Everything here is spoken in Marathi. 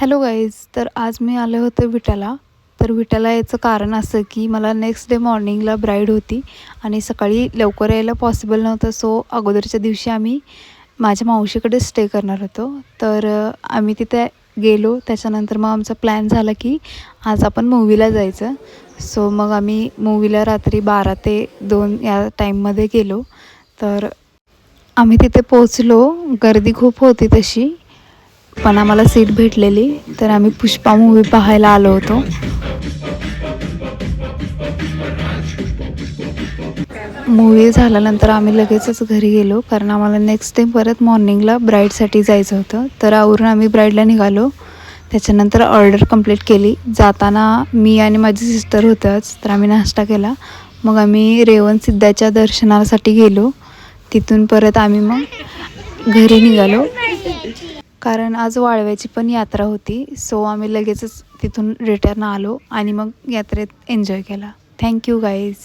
हॅलो गाईज, तर आज मी आले होते विट्याला. तर विट्याला याचं कारण असं की मला नेक्स्ट डे मॉर्निंगला ब्राईड होती आणि सकाळी लवकर यायला पॉसिबल नव्हतं. सो अगोदरच्या दिवशी आम्ही माझ्या मावशीकडे स्टे करणार होतो. तर आम्ही तिथे गेलो. त्याच्यानंतर मग आमचा प्लॅन झाला की आज आपण मूवीला जायचं. सो मग आम्ही मूवीला रात्री 12 ते 2 या टाईममध्ये गेलो. तर आम्ही तिथे पोचलो. गर्दी खूप होती तशी, पण आम्हाला सीट भेटलेली. तर आम्ही पुष्पा मूवी पाहायला आलो होतो. मूवी झाल्यानंतर आम्ही लगेचच घरी गेलो, कारण आम्हाला नेक्स्ट डे परत मॉर्निंगला ब्राईडसाठी जायचं होतं. तर आवरून आम्ही ब्राईडला निघालो. त्याच्यानंतर ऑर्डर कंप्लीट केली. जाताना मी आणि माझी सिस्टर होत्याच, तर आम्ही नाश्ता केला. मग आम्ही रेवणसिद्धाच्या दर्शनासाठी गेलो. तिथून परत आम्ही मग घरी निघालो, कारण आज वाळव्याची पण यात्रा होती. सो आम्ही लगेचच तिथून रिटर्न आलो आणि मग यात्रेत एन्जॉय केला. Thank you guys.